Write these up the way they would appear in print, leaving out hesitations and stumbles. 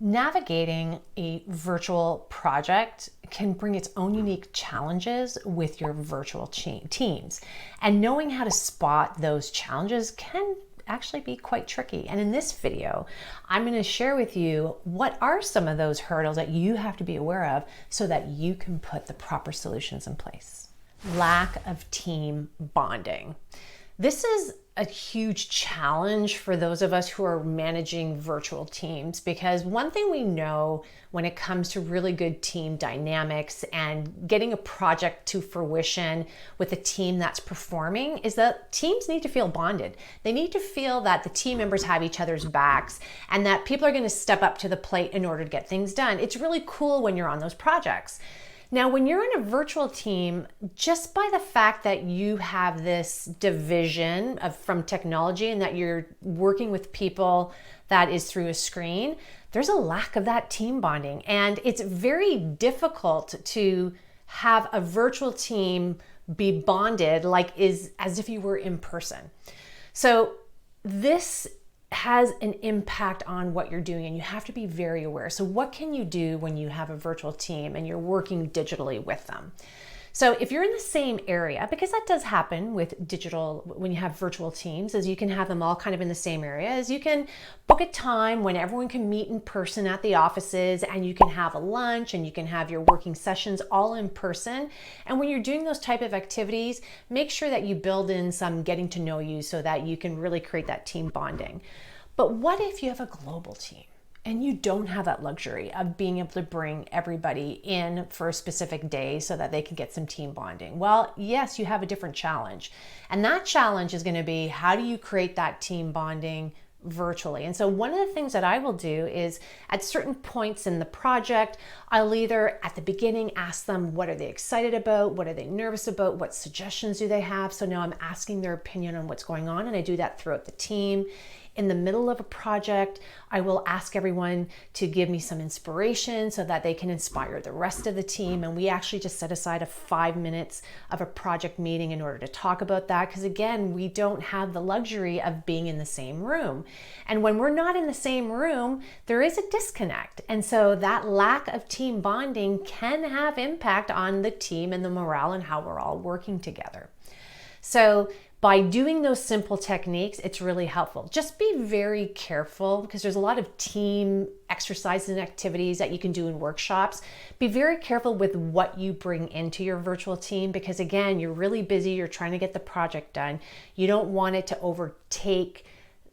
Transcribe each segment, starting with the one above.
Navigating a virtual project can bring its own unique challenges with your virtual teams. And knowing how to spot those challenges can actually be quite tricky. And in this video, I'm going to share with you what are some of those hurdles that you have to be aware of so that you can put the proper solutions in place. Lack of team bonding. This is a huge challenge for those of us who are managing virtual teams, because one thing we know when it comes to really good team dynamics and getting a project to fruition with a team that's performing is that teams need to feel bonded. They need to feel that the team members have each other's backs and that people are going to step up to the plate in order to get things done. It's really cool when you're on those projects. Now, when you're in a virtual team, just by the fact that you have this division from technology and that you're working with people that is through a screen, there's a lack of that team bonding. And it's very difficult to have a virtual team be bonded as if you were in person. So this has an impact on what you're doing, and you have to be very aware. So what can you do when you have a virtual team and you're working digitally with them? So if you're in the same area, because that does happen with digital, when you have virtual teams, is you can have them all kind of in the same area, is you can book a time when everyone can meet in person at the offices, and you can have a lunch and you can have your working sessions all in person. And when you're doing those type of activities, make sure that you build in some getting to know you so that you can really create that team bonding. But what if you have a global team and you don't have that luxury of being able to bring everybody in for a specific day so that they can get some team bonding? Well, yes, you have a different challenge. And that challenge is going to be, how do you create that team bonding virtually? And so one of the things that I will do is at certain points in the project, I'll either at the beginning ask them, what are they excited about? What are they nervous about? What suggestions do they have? So now I'm asking their opinion on what's going on, and I do that throughout the team. In the middle of a project, I will ask everyone to give me some inspiration so that they can inspire the rest of the team. And we actually just set aside 5 minutes of a project meeting in order to talk about that. Because again, we don't have the luxury of being in the same room. And when we're not in the same room, there is a disconnect. And so that lack of team bonding can have impact on the team and the morale and how we're all working together. So by doing those simple techniques, it's really helpful. Just be very careful, because there's a lot of team exercises and activities that you can do in workshops. Be very careful with what you bring into your virtual team, because again, you're really busy, you're trying to get the project done. You don't want it to overtake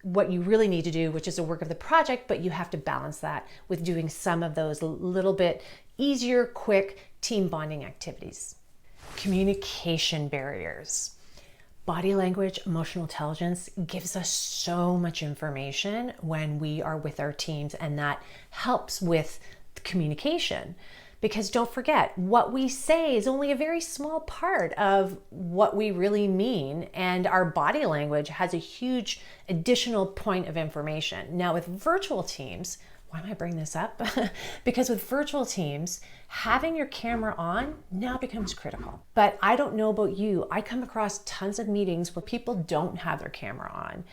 what you really need to do, which is the work of the project, but you have to balance that with doing some of those little bit easier, quick team bonding activities. Communication barriers. Body language, emotional intelligence gives us so much information when we are with our teams, and that helps with communication. Because don't forget, what we say is only a very small part of what we really mean, and our body language has a huge additional point of information. Now with virtual teams, why am I bringing this up? Because with virtual teams, having your camera on now becomes critical. But I don't know about you, I come across tons of meetings where people don't have their camera on.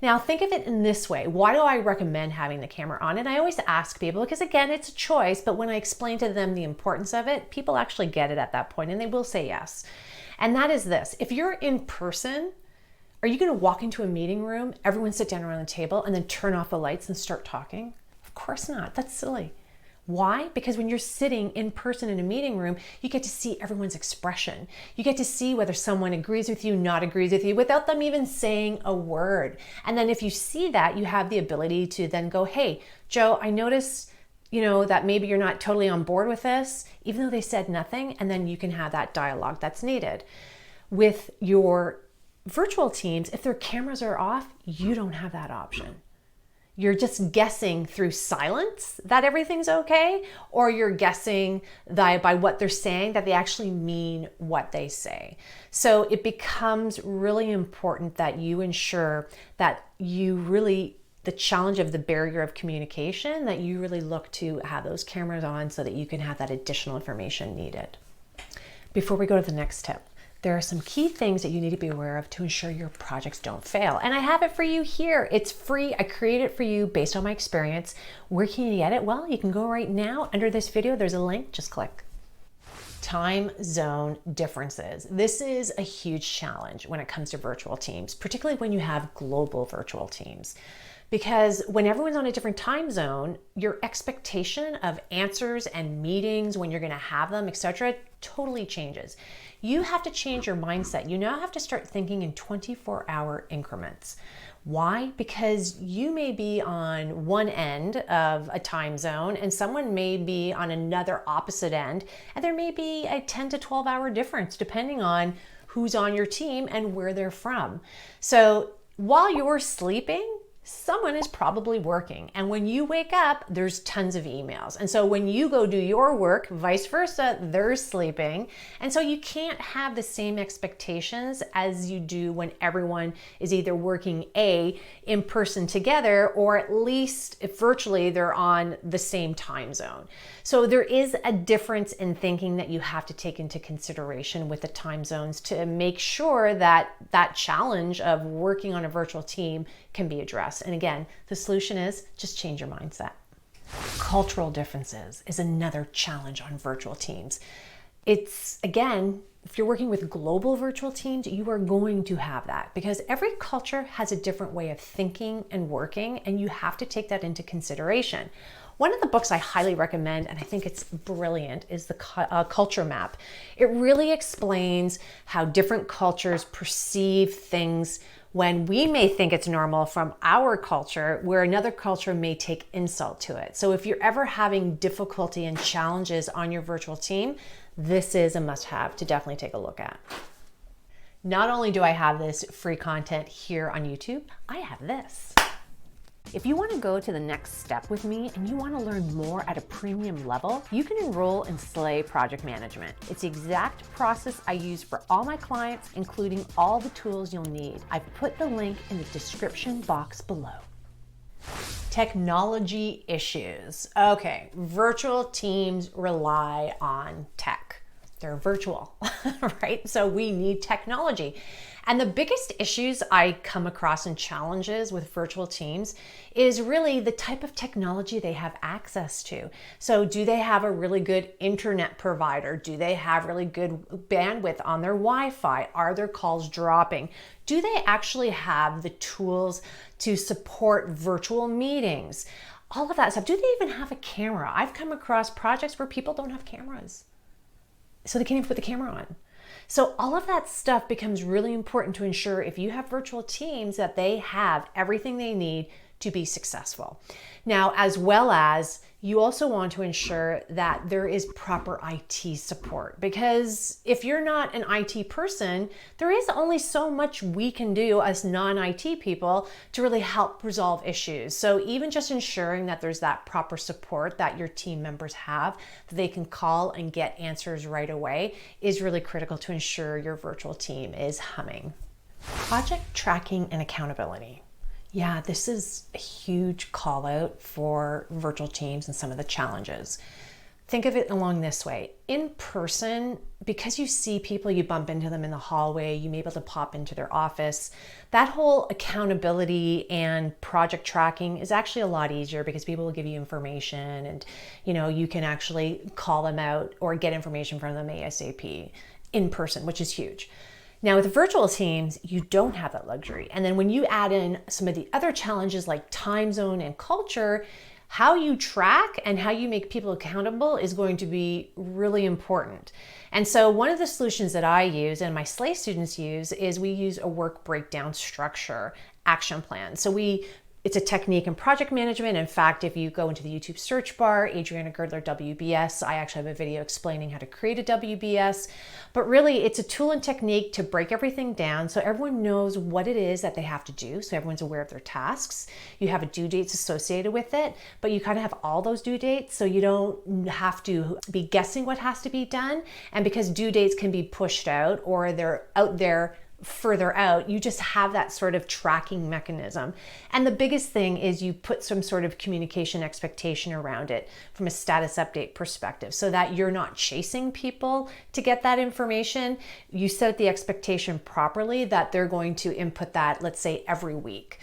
Now think of it in this way. Why do I recommend having the camera on? And I always ask people, because again, it's a choice, but when I explain to them the importance of it, people actually get it at that point and they will say yes. And that is this: if you're in person, are you going to walk into a meeting room, everyone sit down around the table, and then turn off the lights and start talking? Of course not. That's silly. Why? Because when you're sitting in person in a meeting room, you get to see everyone's expression. You get to see whether someone agrees with you, not agrees with you, without them even saying a word. And then if you see that, you have the ability to then go, hey, Joe, I noticed, that maybe you're not totally on board with this, even though they said nothing. And then you can have that dialogue that's needed. With your virtual teams, if their cameras are off, you don't have that option. You're just guessing through silence that everything's okay, or you're guessing that by what they're saying that they actually mean what they say. So it becomes really important that you ensure that the challenge of the barrier of communication, that you really look to have those cameras on so that you can have that additional information needed. Before we go to the next tip, there are some key things that you need to be aware of to ensure your projects don't fail. And I have it for you here. It's free. I created it for you based on my experience. Where can you get it? Well, you can go right now under this video. There's a link. Just click. Time zone differences. This is a huge challenge when it comes to virtual teams, particularly when you have global virtual teams. Because when everyone's on a different time zone, your expectation of answers and meetings, when you're going to have them, etc., totally changes. You have to change your mindset. You now have to start thinking in 24-hour increments. Why? Because you may be on one end of a time zone and someone may be on another opposite end, and there may be a 10 to 12-hour difference depending on who's on your team and where they're from. So while you're sleeping, someone is probably working. And when you wake up, there's tons of emails. And so when you go do your work, vice versa, they're sleeping. And so you can't have the same expectations as you do when everyone is either working in person together, or at least if virtually they're on the same time zone. So there is a difference in thinking that you have to take into consideration with the time zones to make sure that that challenge of working on a virtual team can be addressed. And again, the solution is just change your mindset. Cultural differences is another challenge on virtual teams. It's, again, if you're working with global virtual teams, you are going to have that because every culture has a different way of thinking and working, and you have to take that into consideration. One of the books I highly recommend, and I think it's brilliant, is the Culture Map. It really explains how different cultures perceive things when we may think it's normal from our culture, where another culture may take insult to it. So if you're ever having difficulty and challenges on your virtual team, this is a must-have to definitely take a look at. Not only do I have this free content here on YouTube, I have this. If you want to go to the next step with me and you want to learn more at a premium level, you can enroll in Slay Project Management. It's the exact process I use for all my clients, including all the tools you'll need. I've put the link in the description box below. Technology issues. Okay, virtual teams rely on tech. They're virtual, right? So we need technology. And the biggest issues I come across and challenges with virtual teams is really the type of technology they have access to. So do they have a really good internet provider? Do they have really good bandwidth on their Wi-Fi? Are their calls dropping? Do they actually have the tools to support virtual meetings? All of that stuff. Do they even have a camera? I've come across projects where people don't have cameras, so they can't even put the camera on. So all of that stuff becomes really important to ensure if you have virtual teams that they have everything they need to be successful. Now, as well as you also want to ensure that there is proper IT support, because if you're not an IT person, there is only so much we can do as non-IT people to really help resolve issues. So even just ensuring that there's that proper support that your team members have, that they can call and get answers right away, is really critical to ensure your virtual team is humming. Project tracking and accountability. Yeah, this is a huge call out for virtual teams and some of the challenges. Think of it along this way. In person, because you see people, you bump into them in the hallway, you may be able to pop into their office. That whole accountability and project tracking is actually a lot easier because people will give you information and you can actually call them out or get information from them ASAP in person, which is huge. Now with virtual teams, you don't have that luxury. And then when you add in some of the other challenges like time zone and culture, how you track and how you make people accountable is going to be really important. And so one of the solutions that I use and my Slay students use is we use a work breakdown structure action plan. So it's a technique in project management. In fact, if you go into the YouTube search bar, Adriana Girdler WBS, I actually have a video explaining how to create a WBS. But really, it's a tool and technique to break everything down so everyone knows what it is that they have to do, so everyone's aware of their tasks. You have a due dates associated with it, but you kind of have all those due dates so you don't have to be guessing what has to be done. And because due dates can be pushed out or they're out there further out, you just have that sort of tracking mechanism. And the biggest thing is you put some sort of communication expectation around it from a status update perspective so that you're not chasing people to get that information. You set the expectation properly that they're going to input that, let's say, every week.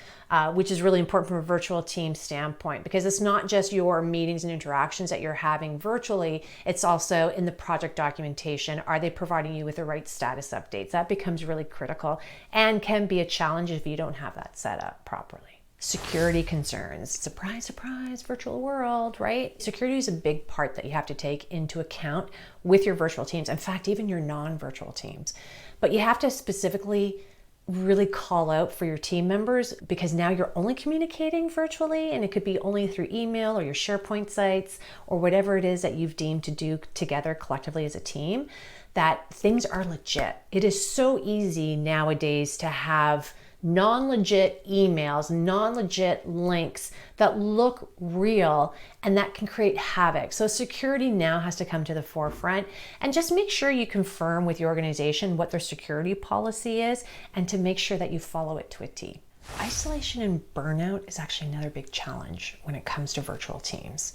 Which is really important from a virtual team standpoint, because it's not just your meetings and interactions that you're having virtually, it's also in the project documentation. Are they providing you with the right status updates? That becomes really critical and can be a challenge if you don't have that set up properly. Security concerns. Surprise, surprise, virtual world, right? Security is a big part that you have to take into account with your virtual teams. In fact, even your non-virtual teams. But you have to specifically really call out for your team members, because now you're only communicating virtually, and it could be only through email or your SharePoint sites or whatever it is that you've deemed to do together collectively as a team, that things are legit. It is so easy nowadays to have non-legit emails, non-legit links that look real, and that can create havoc. So security now has to come to the forefront, and just make sure you confirm with your organization what their security policy is, and to make sure that you follow it to a T. Isolation and burnout is actually another big challenge when it comes to virtual teams,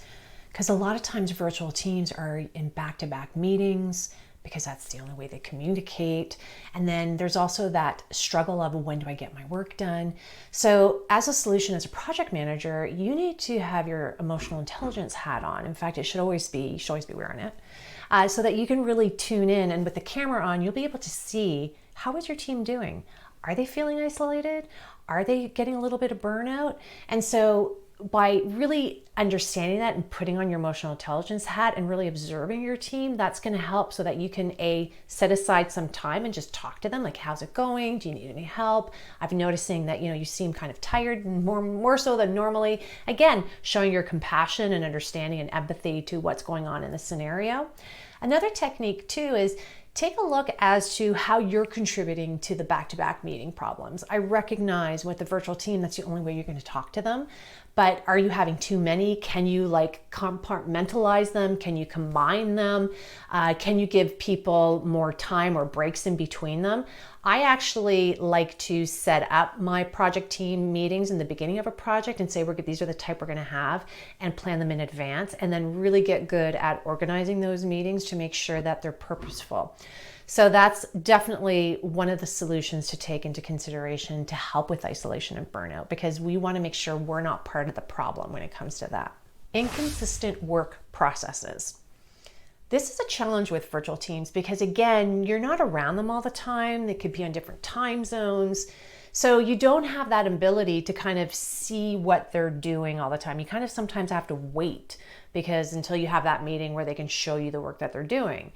because a lot of times virtual teams are in back-to-back meetings, because that's the only way they communicate. And then there's also that struggle of, when do I get my work done? So as a solution, as a project manager, you need to have your emotional intelligence hat on. In fact, you should always be wearing it, so that you can really tune in. And with the camera on, you'll be able to see, how is your team doing? Are they feeling isolated? Are they getting a little bit of burnout? And so by really understanding that and putting on your emotional intelligence hat and really observing your team, that's going to help so that you can set aside some time and just talk to them, like, how's it going? Do you need any help? I've been noticing that, you seem kind of tired, and more so than normally. Again, showing your compassion and understanding and empathy to what's going on in the scenario. Another technique too is take a look as to how you're contributing to the back-to-back meeting problems. I recognize with the virtual team, that's the only way you're going to talk to them. But are you having too many? Can you compartmentalize them? Can you combine them? Can you give people more time or breaks in between them? I actually like to set up my project team meetings in the beginning of a project and say, these are the type we're going to have, and plan them in advance, and then really get good at organizing those meetings to make sure that they're purposeful. So that's definitely one of the solutions to take into consideration to help with isolation and burnout, because we want to make sure we're not part of the problem when it comes to that. Inconsistent work processes. This is a challenge with virtual teams because, again, you're not around them all the time. They could be on different time zones. So you don't have that ability to kind of see what they're doing all the time. You kind of sometimes have to wait until you have that meeting where they can show you the work that they're doing.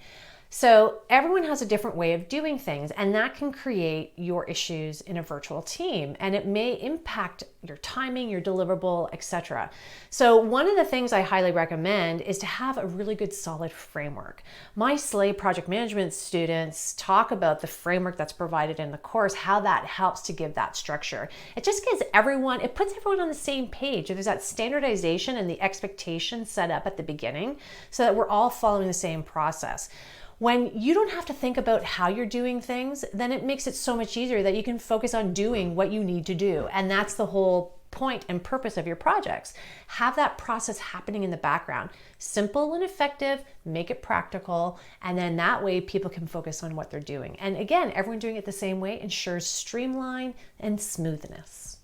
So everyone has a different way of doing things, and that can create your issues in a virtual team, and it may impact your timing, your deliverable, etc. So one of the things I highly recommend is to have a really good solid framework. My SLAY project management students talk about the framework that's provided in the course, how that helps to give that structure. It just gives it puts everyone on the same page. There's that standardization and the expectation set up at the beginning so that we're all following the same process. When you don't have to think about how you're doing things, then it makes it so much easier that you can focus on doing what you need to do. And that's the whole point and purpose of your projects. Have that process happening in the background. Simple and effective, make it practical, and then that way people can focus on what they're doing. And again, everyone doing it the same way ensures streamline and smoothness.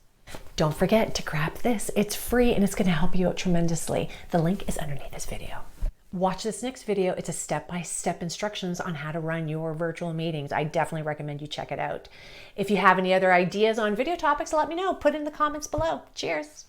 Don't forget to grab this. It's free and it's going to help you out tremendously. The link is underneath this video. Watch this next video. It's a step-by-step instructions on how to run your virtual meetings. I definitely recommend you check it out. If you have any other ideas on video topics, let me know. Put it in the comments below. Cheers.